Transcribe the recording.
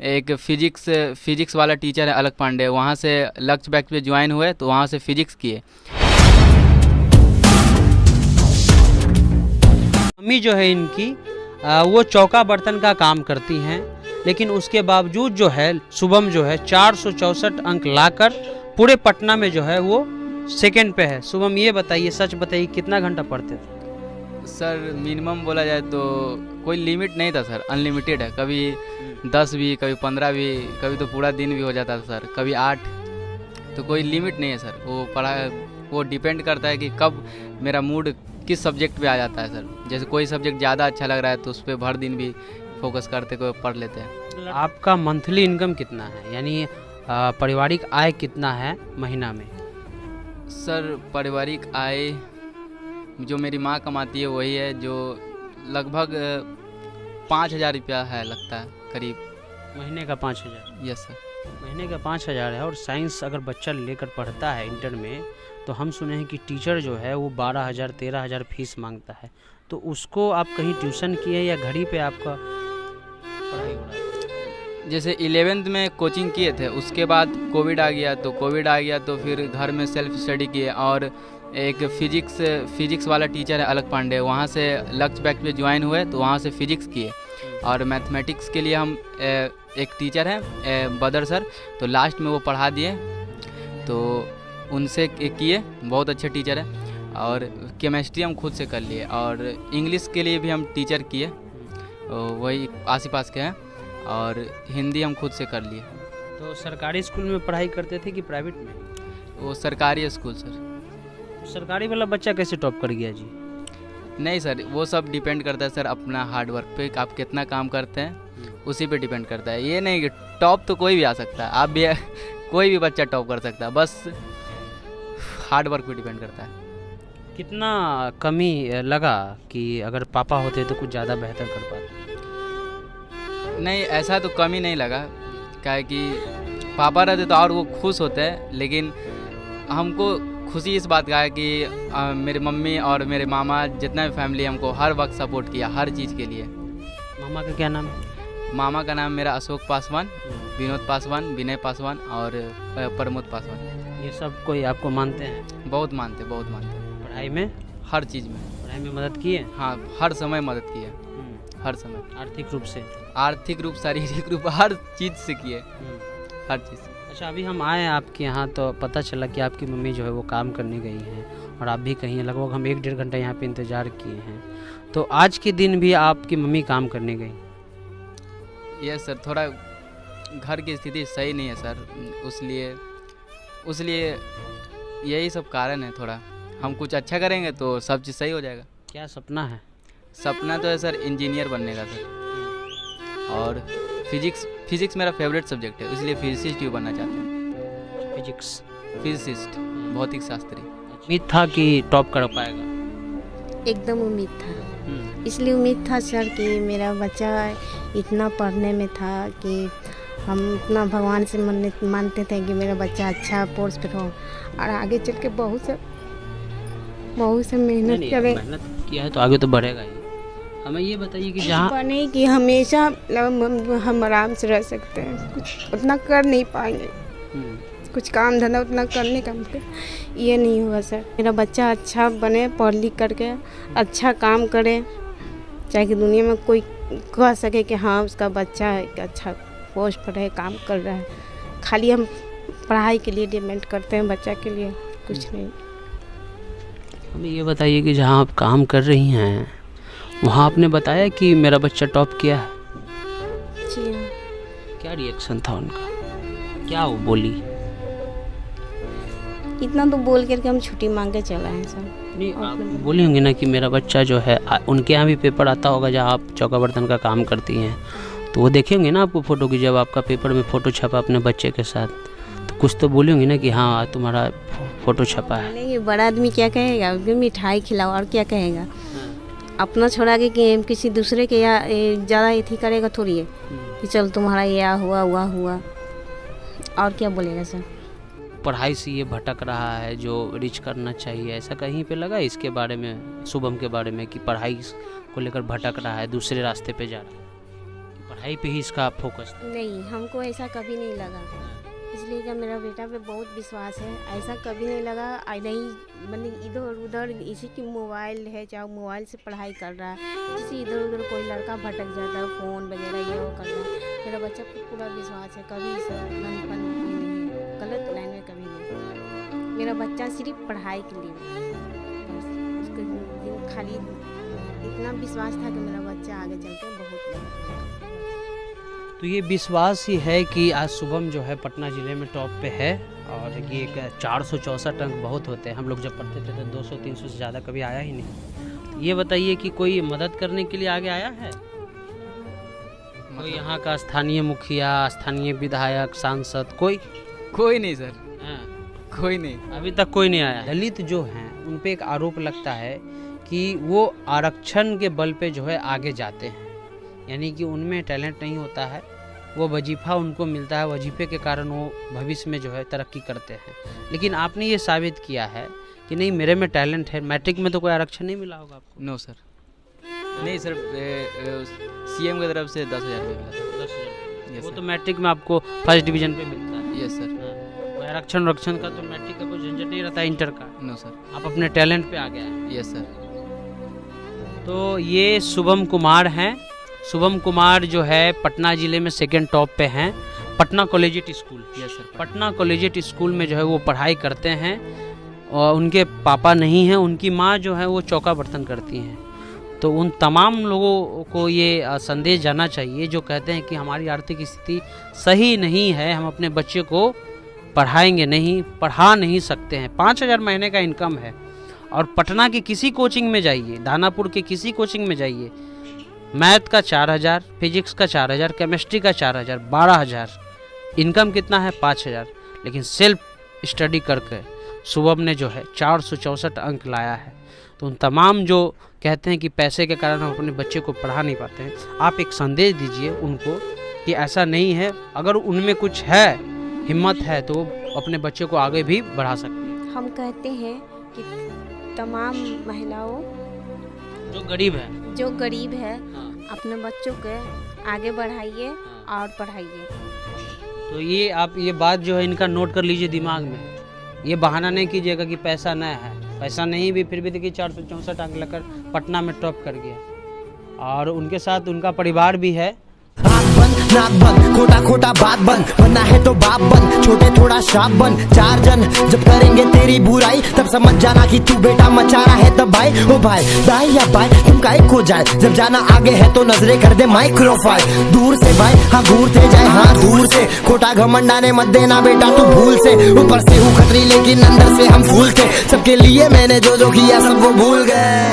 एक फिजिक्स वाला टीचर है अलक पांडे, वहाँ से लक्ष्य बैच पे ज्वाइन हुए तो वहाँ से फिजिक्स किए। मम्मी जो है इनकी वो चौका बर्तन का काम करती हैं, लेकिन उसके बावजूद जो है शुभम जो है 464 अंक लाकर पूरे पटना में जो है वो सेकंड पे है। शुभम ये बताइए, सच बताइए, कितना घंटा पढ़ते थे? सर मिनिमम बोला जाए तो कोई लिमिट नहीं था सर, अनलिमिटेड है। कभी 10 भी, कभी 15 भी, कभी तो पूरा दिन भी हो जाता था सर, कभी 8। तो कोई लिमिट नहीं है सर। वो डिपेंड करता है कि कब मेरा मूड किस सब्जेक्ट पे आ जाता है सर। जैसे कोई सब्जेक्ट ज़्यादा अच्छा लग रहा है तो उस पर भर दिन भी फोकस करते को पढ़ लेते हैं। आपका मंथली इनकम कितना है, यानी पारिवारिक आय कितना है महीना में? सर पारिवारिक आय जो मेरी माँ कमाती है वही है, जो लगभग 5,000 रुपया है लगता है करीब। महीने का 5,000? यस सर, महीने का 5,000 है। और साइंस अगर बच्चा लेकर पढ़ता है इंटर में, तो हम सुने हैं कि टीचर जो है वो 12,000 13,000 फीस मांगता है। तो उसको आप कहीं ट्यूशन किए या घर ही पे आपका पढ़ाई हो रहा है? जैसे 11th में कोचिंग किए थे, उसके बाद कोविड आ गया तो फिर घर में सेल्फ स्टडी किए। और एक फिजिक्स वाला टीचर है अलक पांडे, वहाँ से लक्ष्य बैच पे ज्वाइन हुए तो वहाँ से फिजिक्स किए। और मैथमेटिक्स के लिए हम एक टीचर हैं बदर सर, तो लास्ट में वो पढ़ा दिए, तो उनसे किए। बहुत अच्छे टीचर है। और केमिस्ट्री हम खुद से कर लिए। और इंग्लिश के लिए भी हम टीचर किए, वही आस पास के हैं। और हिंदी हम खुद से कर लिए। तो सरकारी स्कूल में पढ़ाई करते थे कि प्राइवेट में? वो सरकारी स्कूल सर। सरकारी वाला बच्चा कैसे टॉप कर गया जी? नहीं सर, वो सब डिपेंड करता है सर अपना हार्ड वर्क पे, आप कितना काम करते हैं उसी पे डिपेंड करता है। ये नहीं कि टॉप तो कोई भी आ सकता है, आप भी कोई भी बच्चा टॉप कर सकता है, बस हार्ड वर्क पे डिपेंड करता है। कितना कमी लगा कि अगर पापा होते तो कुछ ज़्यादा बेहतर कर पाते? नहीं, ऐसा तो कमी नहीं लगा, क्या है कि पापा रहते तो और वो खुश होते हैं। लेकिन हमको खुशी इस बात का है कि मेरे मम्मी और मेरे मामा जितना भी फैमिली हमको हर वक्त सपोर्ट किया, हर चीज़ के लिए। मामा का क्या नाम है? मामा का नाम मेरा अशोक पासवान, विनोद पासवान, विनय पासवान और प्रमोद पासवान। ये सब कोई आपको मानते हैं? बहुत मानते। पढ़ाई में? हर चीज़ में। पढ़ाई में मदद किए? हाँ, हर समय मदद किए, हर समय। आर्थिक रूप से? आर्थिक रूप, शारीरिक रूप, हर चीज़ से किए, हर चीज़ से। अच्छा, अभी हम आए आपके यहाँ तो पता चला कि आपकी मम्मी जो है वो काम करने गई हैं और आप भी कहीं, लगभग हम 1 डेढ़ घंटा यहाँ पे इंतज़ार किए हैं। तो आज के दिन भी आपकी मम्मी काम करने गई? ये सर थोड़ा घर की स्थिति सही नहीं है सर, उसलिए यही सब कारण है। थोड़ा हम कुछ अच्छा करेंगे तो सब चीज़ सही हो जाएगा। क्या सपना है? सपना तो है सर इंजीनियर बनने का सर। और फिजिक्स मेरा फेवरेट सब्जेक्ट है, इसलिए फिजिसिस्ट ही बनना चाहते हैं। फिजिसिस्ट, भौतिक शास्त्री। उम्मीद था कि टॉप कर पाएगा? एकदम उम्मीद था। इसलिए उम्मीद था सर कि मेरा बच्चा इतना पढ़ने में था कि हम इतना भगवान से मानते थे कि मेरा बच्चा अच्छा पोस्ट पर हो और आगे चल के बहुत से मेहनत करे। मेहनत किया है तो आगे तो बढ़ेगा ही। हमें ये बताइए कि जहाँ बने कि हमेशा हम आराम से रह सकते हैं, कुछ उतना कर नहीं पाएंगे, कुछ काम धंधा उतना करने का मतलब ये नहीं होगा सर। मेरा बच्चा अच्छा बने, पढ़ लिख करके अच्छा काम करे, चाहे कि दुनिया में कोई कह सके कि हाँ उसका बच्चा एक अच्छा पोस्ट पर है, काम कर रहा है। खाली हम पढ़ाई के लिए डिपेंड करते हैं बच्चा के लिए, कुछ नहीं। हमें ये बताइए कि जहाँ आप काम कर रही हैं वहाँ आपने बताया कि मेरा बच्चा टॉप किया है? जी हाँ। क्या रिएक्शन था उनका, क्या वो बोली? इतना तो बोल करके हम छुट्टी मांग के चला है सर। नहीं, आप बोली होंगी ना कि मेरा बच्चा जो है, उनके यहाँ भी पेपर आता होगा जहाँ आप चौका बर्तन का काम करती हैं, तो वो देखे होंगे ना आपको फ़ोटो की, जब आपका पेपर में फ़ोटो छपा अपने बच्चे के साथ, तो कुछ तो बोली होंगी ना कि हाँ तुम्हारा फ़ोटो छपा है। नहीं, बड़ा आदमी क्या कहेगा, मिठाई खिलाओ और क्या कहेगा। अपना छोड़ा के कि किसी दूसरे के या ज़्यादा एथी करेगा थोड़ी है कि चल तुम्हारा यह हुआ और क्या बोलेगा सर। पढ़ाई से ये भटक रहा है जो रिच करना चाहिए, ऐसा कहीं पे लगा इसके बारे में, शुभम के बारे में, कि पढ़ाई को लेकर भटक रहा है, दूसरे रास्ते पे जा रहा है? पढ़ाई पे ही इसका फोकस था? नहीं, हमको ऐसा कभी नहीं लगा, इसलिए कि मेरा बेटा पे बहुत विश्वास है। ऐसा कभी नहीं लगा, नहीं मतलब इधर उधर इसी की मोबाइल है, चाहे मोबाइल से पढ़ाई कर रहा है, किसी इधर उधर कोई लड़का भटक जाता है, फ़ोन वगैरह ये वो कर रहा है। मेरा बच्चा पे पूरा विश्वास है, कभी गंदपन नहीं है, गलत लाइन में कभी नहीं। मेरा बच्चा सिर्फ पढ़ाई के लिए बस, उसके खाली इतना विश्वास था कि मेरा बच्चा आगे चल कर बहुत बड़ा। तो ये विश्वास ही है कि आज शुभम जो है पटना ज़िले में टॉप पे है। और ये 464 अंक बहुत होते हैं, हम लोग जब पढ़ते थे तो 200-300 से ज़्यादा कभी आया ही नहीं। तो ये बताइए कि कोई मदद करने के लिए आगे आया है? कोई यहाँ का स्थानीय मुखिया, स्थानीय विधायक, सांसद, कोई नहीं सर, हाँ, कोई नहीं, अभी तक कोई नहीं आया। दलित जो हैं उन पे एक आरोप लगता है कि वो आरक्षण के बल पे जो है आगे जाते हैं, यानी कि उनमें टैलेंट नहीं होता है, वो वजीफ़ा उनको मिलता है, वजीफ़े के कारण वो भविष्य में जो है तरक्की करते हैं। लेकिन आपने ये साबित किया है कि नहीं, मेरे में टैलेंट है। मैट्रिक में तो कोई आरक्षण नहीं मिला होगा आपको? नो सर, नहीं सर, सीएम की तरफ से 10,000 रुपये मिला था। 10,000? वो तो मैट्रिक में आपको फर्स्ट डिवीज़न पे मिलता है। Yes sir. कोई आरक्षण का तो मैट्रिक का कोई झंझट नहीं रहता, इंटर का? No sir. आप अपने टैलेंट पे आ गए हैं? Yes sir. तो ये शुभम कुमार हैं। शुभम कुमार जो है पटना ज़िले में सेकंड टॉप पे हैं, Patna collegiate school. Yes sir. Patna collegiate school में जो है वो पढ़ाई करते हैं और उनके पापा नहीं हैं, उनकी माँ जो है वो चौका बर्तन करती हैं। तो उन तमाम लोगों को ये संदेश जाना चाहिए जो कहते हैं कि हमारी आर्थिक स्थिति सही नहीं है, हम अपने बच्चे को पढ़ाएंगे नहीं, पढ़ा नहीं सकते हैं। 5,000 महीने का इनकम है और पटना की किसी कोचिंग में जाइए, दानापुर के किसी कोचिंग में जाइए, मैथ का 4,000, फिजिक्स का 4,000, केमिस्ट्री का 4,000, 12,000, इनकम कितना है? 5,000। लेकिन सेल्फ स्टडी करके शुभम ने जो है 464 अंक लाया है। तो उन तमाम जो कहते हैं कि पैसे के कारण हम अपने बच्चे को पढ़ा नहीं पाते हैं, आप एक संदेश दीजिए उनको कि ऐसा नहीं है। अगर उनमें कुछ है, हिम्मत है, तो अपने बच्चे को आगे भी बढ़ा सकते हैं। हम कहते हैं कि तमाम महिलाओं जो गरीब है अपने बच्चों के आगे बढ़ाइए और पढ़ाइए। तो ये आप ये बात जो है इनका नोट कर लीजिए दिमाग में। ये बहाना नहीं कीजिएगा कि पैसा नहीं है, पैसा नहीं भी फिर भी देखिए 464 अंक लेकर पटना में टॉप कर गया। और उनके साथ उनका परिवार भी है। आँख बंद नाक बंद, खोटा खोटा बात बंद, बनना है तो बाप बन, छोटे थोड़ा शाप बन। 4 जन जब करेंगे तेरी बुराई तब समझ जाना कि तू बेटा मचा रहा है तब भाई। ओ भाई दाई या भाई तुम काहे खो जाए, जब जाना आगे है तो नजरे कर दे माइक्रोफाइल। दूर से भाई हाँ घूरते जाए, हाँ दूर से, खोटा घमंड आने मत देना बेटा तू भूल से। ऊपर से हूँ खतरी लेकिन अंदर से हम फूल थे, सबके लिए मैंने जो जो किया सब वो भूल गए।